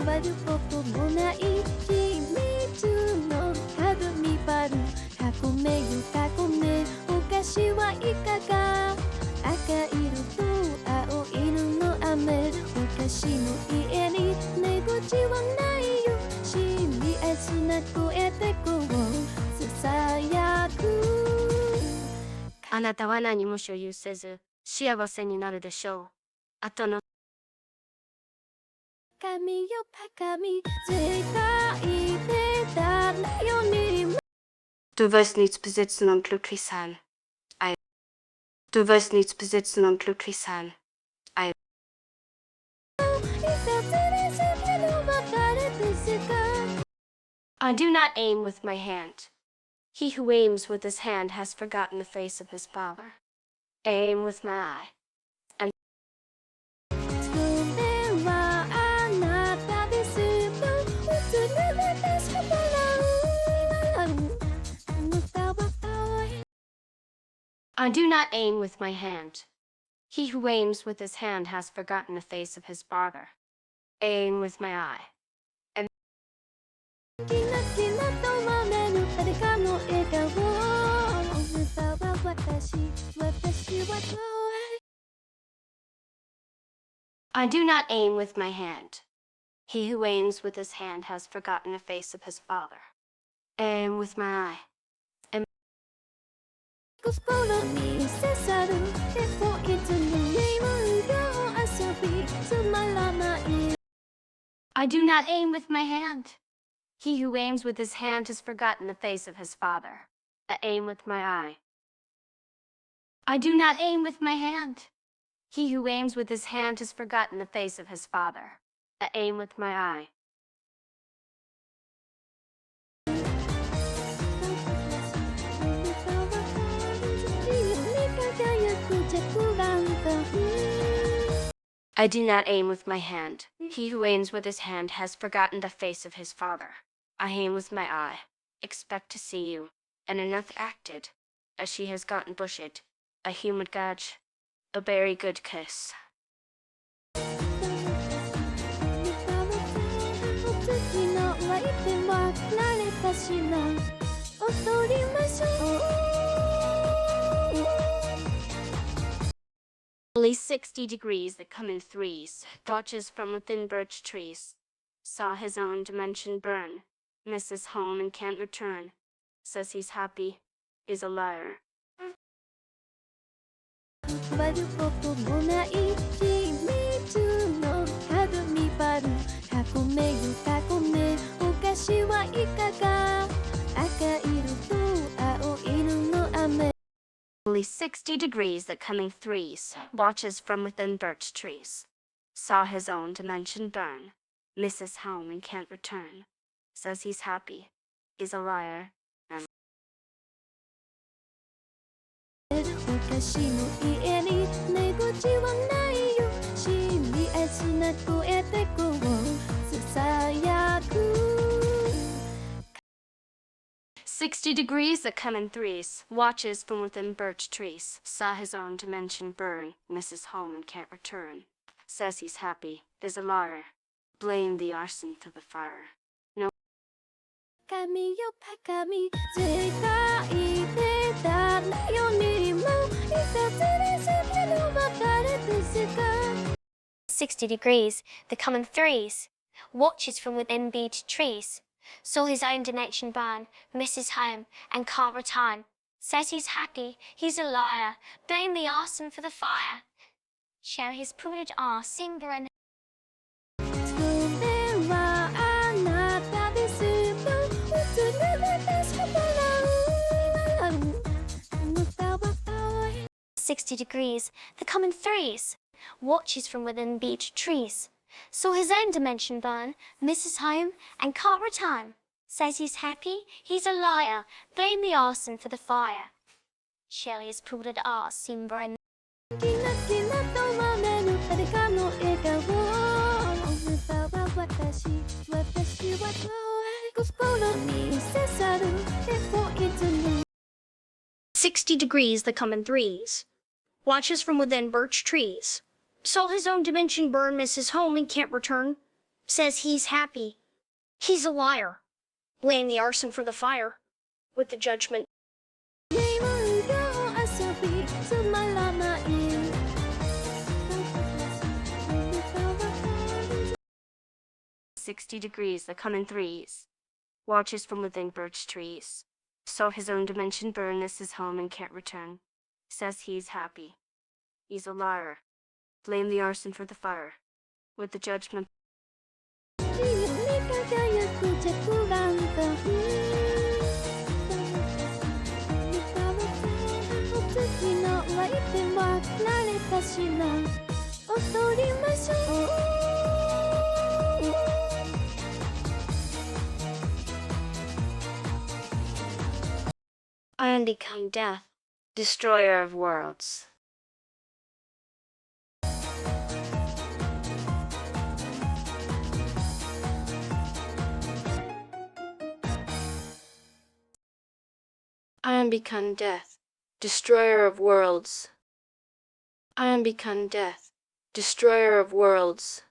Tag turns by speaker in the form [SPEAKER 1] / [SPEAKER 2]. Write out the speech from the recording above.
[SPEAKER 1] 割ることもない秘密のはぐみバル囲めゆ囲めお菓子はいかが赤色と青色の雨お菓子の家に寝口はないよシリアスな声でこうささやく
[SPEAKER 2] あなたは何も所有せず幸せになるでしょう。あとの
[SPEAKER 1] 神よバカみ絶対で誰よりも
[SPEAKER 2] Du wirst nichts besitzen und glücklich sein. Du wirst nichts besitzen und glücklich sein. I do not aim with my hand. He who aims with his hand has forgotten the face of his father. I aim with my eye. I do not aim with my hand. He who aims with his hand has forgotten the face of his father. I aim with my eye. I do not aim with my hand. He who aims with his hand has forgotten the face of his father. I aim with my eye. I do not aim with my hand. He who aims with his hand has forgotten the face of his father. I aim with my eye. I do not aim with my hand. He who aims with his hand has forgotten the face of his father. I aim with my eye. I do not aim with my hand. He who aims with his hand has forgotten the face of his father. I aim with my eye. Expect to see you. And enough acted. As she has gotten bushed. A humid gudge. A very good kiss. Only 60 degrees that come in threes, watches from within birch trees. Saw his own dimension burn, misses home and can't return. Says he's happy, is a liar. Only 60 degrees that come in threes, watches from within birch trees. Saw his own dimension burn, misses home and can't return. Says he's happy, is a liar, and "60 degrees that come in threes, watches from within birch trees. Saw his own dimension burn, misses home and can't return. Says he's happy, is a liar. Blame the arson for the fire. No.
[SPEAKER 1] 神よバカみ絶対で誰よりもいさずれすぎる別れですか
[SPEAKER 3] 60 degrees, they come in threes, watches from within beech trees, saw his own dimension burn, misses home, and can't return, says he's happy, he's a liar, blame the arson for the fire, show his privileged arse, Simba and "60 degrees, they come in threes, watches from within beech trees, saw his own dimension burn, misses home, and can't return, says he's happy, he's a liar, blame the arson for the fire, Shelley has pulled it arse, Simba and "60 degrees that come in threes, watches from within birch trees, saw his own dimension burn, misses home and can't return, says he's happy. He's a liar. Blame the arson for the fire. With the judgment.
[SPEAKER 2] 60 degrees that come in threes. Watches from within birch trees. So his own dimension burn is his home and can't return. Says he's happy. He's a liar. Blame the arson for the fire. With the judgment. I am become death, destroyer of worlds. I am become death, destroyer of worlds. I am become death, destroyer of worlds.